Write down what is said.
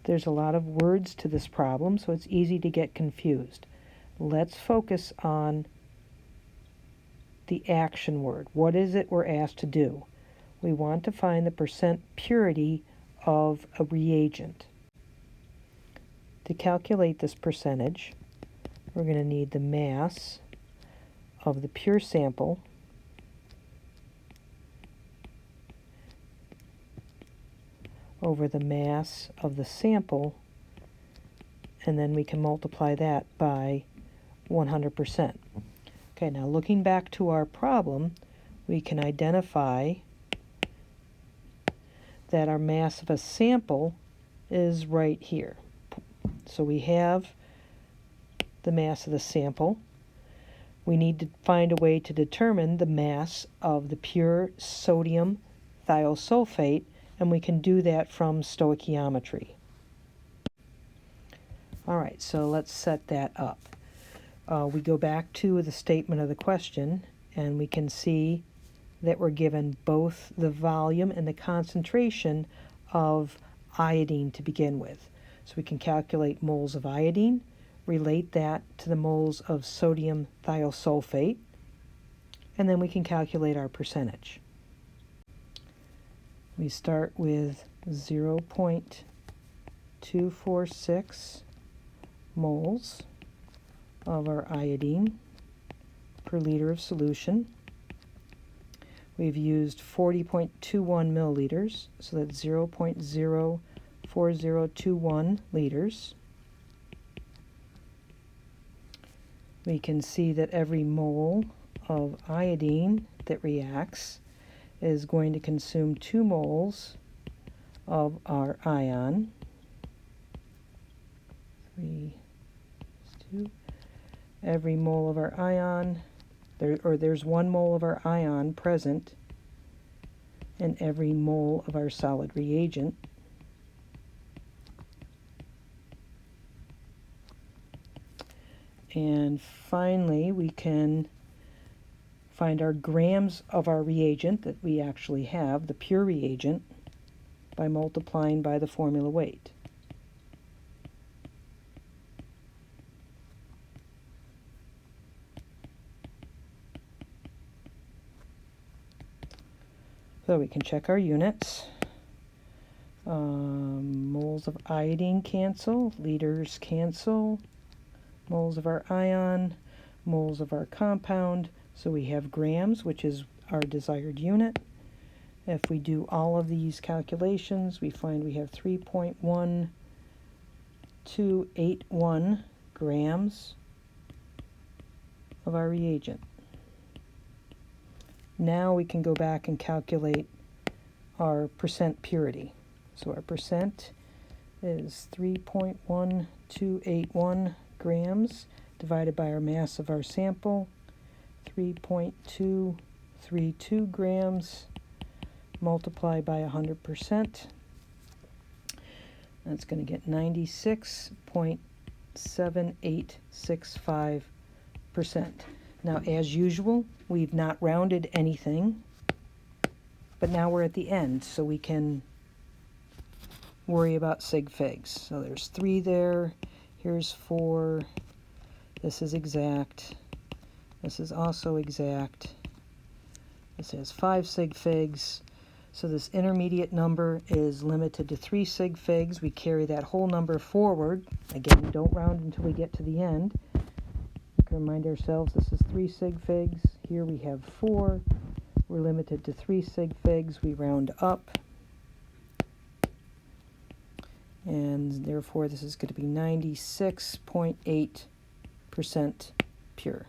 There's a lot of words to this problem, so it's easy to get confused. Let's focus on the action word. What is it we're asked to do? We want to find the percent purity of a reagent. To calculate this percentage, we're going to need the mass of the pure sample over the mass of the sample, and then we can multiply that by 100%. Okay, now looking back to our problem, we can identify that our mass of a sample is right here. So we have the mass of the sample. We need to find a way to determine the mass of the pure sodium thiosulfate, and we can do that from stoichiometry. All right, so let's set that up. We go back to the statement of the question, and we can see that we're given both the volume and the concentration of iodine to begin with. So we can calculate moles of iodine, relate that to the moles of sodium thiosulfate, and then we can calculate our percentage. We start with 0.246 moles of our iodine per liter of solution. We've used 40.21 milliliters, so that's 0.04021 liters. We can see that every mole of iodine that reacts is going to consume 2 moles of our ion. 3 is 2. Every mole of our ion, there's 1 mole of our ion present in every mole of our solid reagent. And finally, we can find our grams of our reagent that we actually have, the pure reagent, by multiplying by the formula weight. So we can check our units. Moles of iodine cancel, liters cancel, moles of our ion, moles of our compound. So we have grams, which is our desired unit. If we do all of these calculations, we find we have 3.1281 grams of our reagent. Now we can go back and calculate our percent purity. So our percent is 3.1281 grams divided by our mass of our sample, 3.232 grams multiplied by 100%. That's going to get 96.7865%. Now, as usual, we've not rounded anything, but now we're at the end, so we can worry about sig figs. So there's 3 there, here's 4, this is exact, this is also exact, this has 5 sig figs, so this intermediate number is limited to 3 sig figs. We carry that whole number forward. Again, we don't round until we get to the end. We can remind ourselves this is 3 sig figs, here we have 4, we're limited to 3 sig figs, we round up, and therefore this is going to be 96.8% pure.